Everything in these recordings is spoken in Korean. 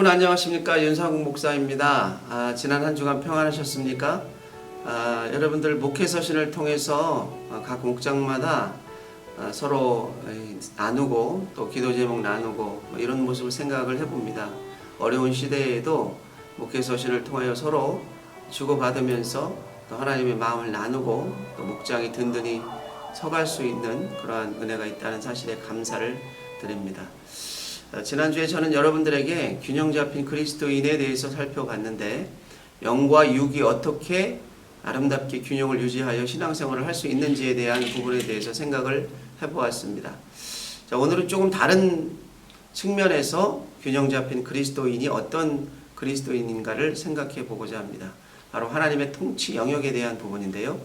안녕하십니까. 윤상국 목사입니다. 지난 한 주간 평안하셨습니까? 여러분들 목회 서신을 통해서 각 목장마다 서로 나누고 또 기도 제목 나누고 이런 모습을 생각을 해봅니다. 어려운 시대에도 목회 서신을 통하여 서로 주고받으면서 또 하나님의 마음을 나누고 또 목장이 든든히 서갈 수 있는 그러한 은혜가 있다는 사실에 감사를 드립니다. 지난주에 저는 여러분들에게 균형 잡힌 그리스도인에 대해서 살펴봤는데, 영과 육이 어떻게 아름답게 균형을 유지하여 신앙생활을 할 수 있는지에 대한 부분에 대해서 생각을 해보았습니다. 자, 오늘은 조금 다른 측면에서 균형 잡힌 그리스도인이 어떤 그리스도인인가를 생각해 보고자 합니다. 바로 하나님의 통치 영역에 대한 부분인데요.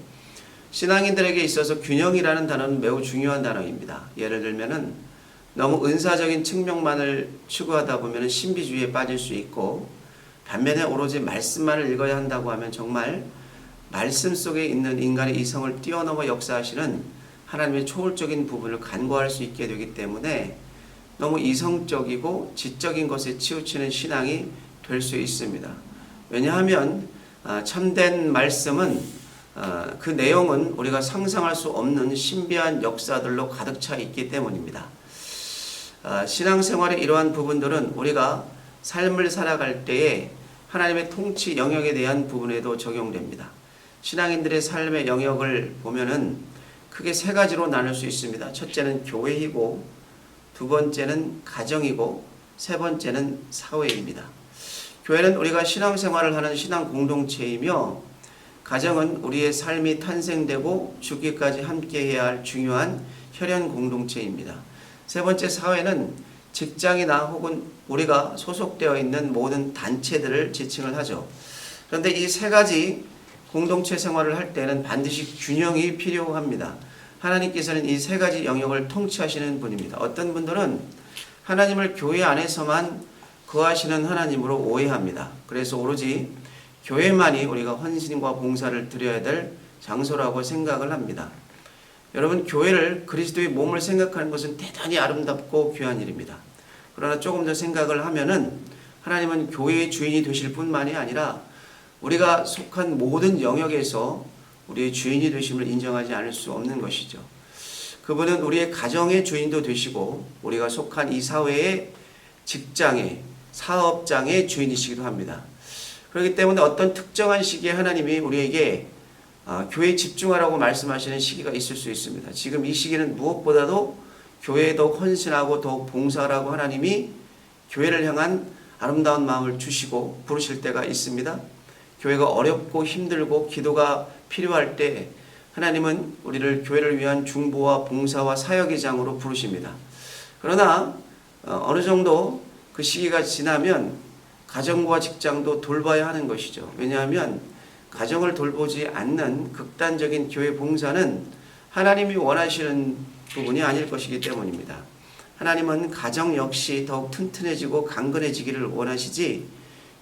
신앙인들에게 있어서 균형이라는 단어는 매우 중요한 단어입니다. 예를 들면은 너무 은사적인 측면만을 추구하다 보면 신비주의에 빠질 수 있고, 반면에 오로지 말씀만을 읽어야 한다고 하면 정말 말씀 속에 있는 인간의 이성을 뛰어넘어 역사하시는 하나님의 초월적인 부분을 간과할 수 있게 되기 때문에 너무 이성적이고 지적인 것에 치우치는 신앙이 될 수 있습니다. 왜냐하면 참된 말씀은 그 내용은 우리가 상상할 수 없는 신비한 역사들로 가득 차 있기 때문입니다. 신앙생활의 이러한 부분들은 우리가 삶을 살아갈 때에 하나님의 통치 영역에 대한 부분에도 적용됩니다. 신앙인들의 삶의 영역을 보면은 크게 세 가지로 나눌 수 있습니다. 첫째는 교회이고, 두 번째는 가정이고, 세 번째는 사회입니다. 교회는 우리가 신앙생활을 하는 신앙 공동체이며, 가정은 우리의 삶이 탄생되고 죽기까지 함께해야 할 중요한 혈연 공동체입니다. 세 번째, 사회는 직장이나 혹은 우리가 소속되어 있는 모든 단체들을 지칭을 하죠. 그런데 이 세 가지 공동체 생활을 할 때는 반드시 균형이 필요합니다. 하나님께서는 이 세 가지 영역을 통치하시는 분입니다. 어떤 분들은 하나님을 교회 안에서만 거하시는 하나님으로 오해합니다. 그래서 오로지 교회만이 우리가 헌신과 봉사를 드려야 될 장소라고 생각을 합니다. 여러분, 교회를 그리스도의 몸을 생각하는 것은 대단히 아름답고 귀한 일입니다. 그러나 조금 더 생각을 하면은 하나님은 교회의 주인이 되실 뿐만이 아니라 우리가 속한 모든 영역에서 우리의 주인이 되심을 인정하지 않을 수 없는 것이죠. 그분은 우리의 가정의 주인도 되시고 우리가 속한 이 사회의 직장의 사업장의 주인이시기도 합니다. 그렇기 때문에 어떤 특정한 시기에 하나님이 우리에게 교회에 집중하라고 말씀하시는 시기가 있을 수 있습니다. 지금 이 시기는 무엇보다도 교회에 더욱 헌신하고 더욱 봉사하라고 하나님이 교회를 향한 아름다운 마음을 주시고 부르실 때가 있습니다. 교회가 어렵고 힘들고 기도가 필요할 때 하나님은 우리를 교회를 위한 중보와 봉사와 사역의 장으로 부르십니다. 그러나 어느 정도 그 시기가 지나면 가정과 직장도 돌봐야 하는 것이죠. 왜냐하면 가정을 돌보지 않는 극단적인 교회 봉사는 하나님이 원하시는 부분이 아닐 것이기 때문입니다. 하나님은 가정 역시 더욱 튼튼해지고 강건해지기를 원하시지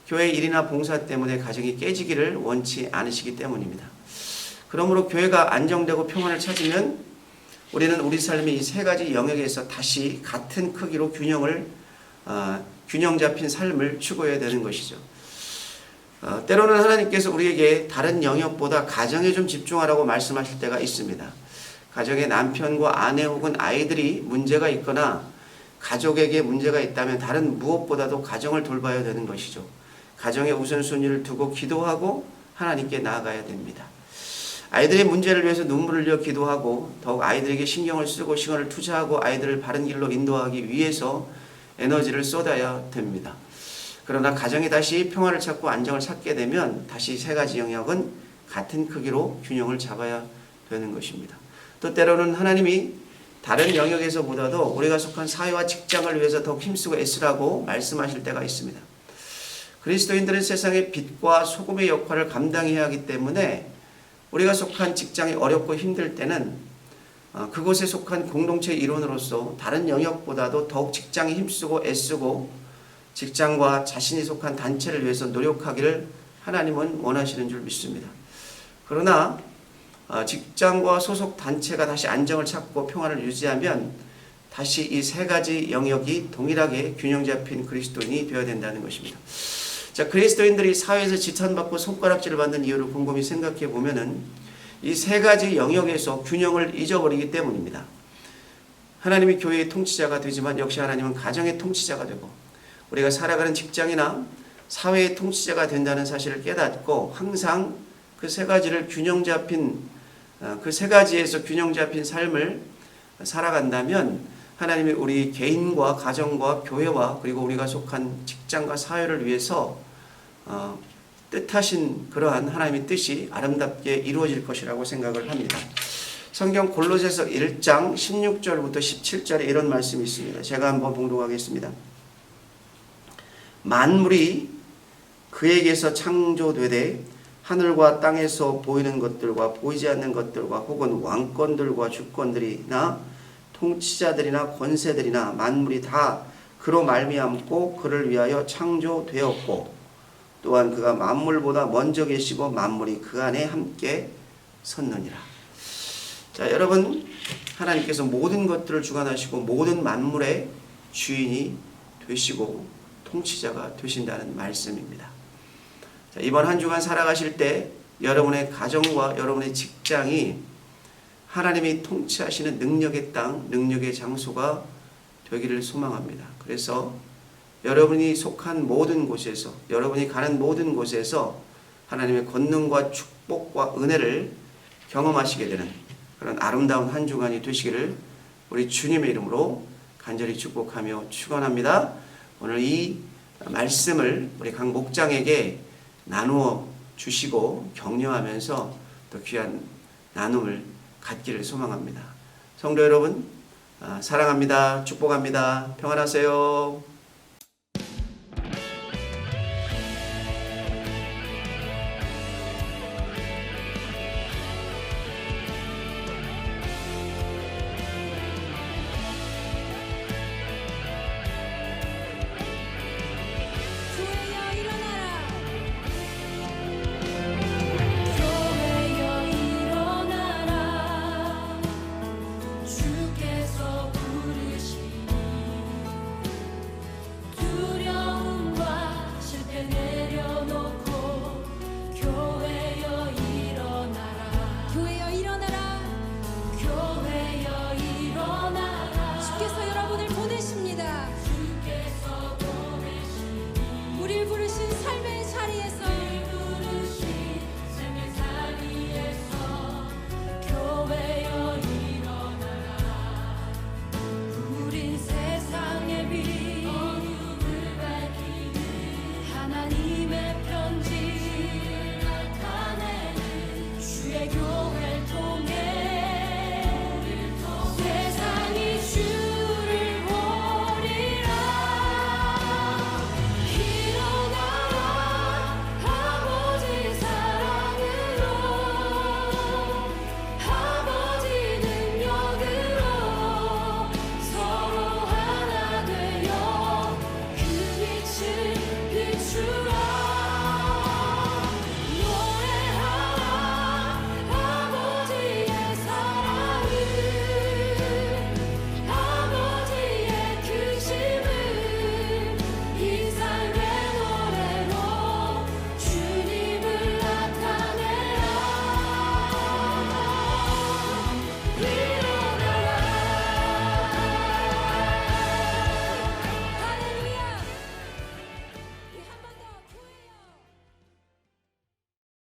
교회 일이나 봉사 때문에 가정이 깨지기를 원치 않으시기 때문입니다. 그러므로 교회가 안정되고 평안을 찾으면 우리는 우리 삶의 이 세 가지 영역에서 다시 같은 크기로 균형 잡힌 삶을 추구해야 되는 것이죠. 때로는 하나님께서 우리에게 다른 영역보다 가정에 좀 집중하라고 말씀하실 때가 있습니다. 가정의 남편과 아내 혹은 아이들이 문제가 있거나 가족에게 문제가 있다면 다른 무엇보다도 가정을 돌봐야 되는 것이죠. 가정의 우선순위를 두고 기도하고 하나님께 나아가야 됩니다. 아이들의 문제를 위해서 눈물을 흘려 기도하고 더욱 아이들에게 신경을 쓰고 시간을 투자하고 아이들을 바른 길로 인도하기 위해서 에너지를 쏟아야 됩니다. 그러나 가정이 다시 평화를 찾고 안정을 찾게 되면 다시 세 가지 영역은 같은 크기로 균형을 잡아야 되는 것입니다. 또 때로는 하나님이 다른 영역에서보다도 우리가 속한 사회와 직장을 위해서 더욱 힘쓰고 애쓰라고 말씀하실 때가 있습니다. 그리스도인들은 세상의 빛과 소금의 역할을 감당해야 하기 때문에 우리가 속한 직장이 어렵고 힘들 때는 그곳에 속한 공동체의 일원으로서 다른 영역보다도 더욱 직장에 힘쓰고 애쓰고 직장과 자신이 속한 단체를 위해서 노력하기를 하나님은 원하시는 줄 믿습니다. 그러나 직장과 소속 단체가 다시 안정을 찾고 평화를 유지하면 다시 이 세 가지 영역이 동일하게 균형 잡힌 그리스도인이 되어야 된다는 것입니다. 자, 그리스도인들이 사회에서 지탄받고 손가락질을 받는 이유를 곰곰이 생각해 보면은 이 세 가지 영역에서 균형을 잊어버리기 때문입니다. 하나님이 교회의 통치자가 되지만 역시 하나님은 가정의 통치자가 되고 우리가 살아가는 직장이나 사회의 통치자가 된다는 사실을 깨닫고 항상 그 세 가지를 균형 잡힌 그 세 가지에서 균형 잡힌 삶을 살아간다면 하나님이 우리 개인과 가정과 교회와 그리고 우리가 속한 직장과 사회를 위해서 뜻하신 그러한 하나님의 뜻이 아름답게 이루어질 것이라고 생각을 합니다. 성경 골로새서 1장 16절부터 17절에 이런 말씀이 있습니다. 제가 한번 봉독하겠습니다. 만물이 그에게서 창조되되 하늘과 땅에서 보이는 것들과 보이지 않는 것들과 혹은 왕권들과 주권들이나 통치자들이나 권세들이나 만물이 다 그로 말미암고 그를 위하여 창조되었고 또한 그가 만물보다 먼저 계시고 만물이 그 안에 함께 섰느니라. 자, 여러분, 하나님께서 모든 것들을 주관하시고 모든 만물의 주인이 되시고 통치자가 되신다는 말씀입니다. 자, 이번 한 주간 살아가실 때 여러분의 가정과 여러분의 직장이 하나님이 통치하시는 능력의 땅, 능력의 장소가 되기를 소망합니다. 그래서 여러분이 속한 모든 곳에서, 여러분이 가는 모든 곳에서 하나님의 권능과 축복과 은혜를 경험하시게 되는 그런 아름다운 한 주간이 되시기를 우리 주님의 이름으로 간절히 축복하며 축원합니다. 오늘 이 말씀을 우리 각 목장에게 나누어 주시고 격려하면서 또 귀한 나눔을 갖기를 소망합니다. 성도 여러분, 사랑합니다. 축복합니다. 평안하세요.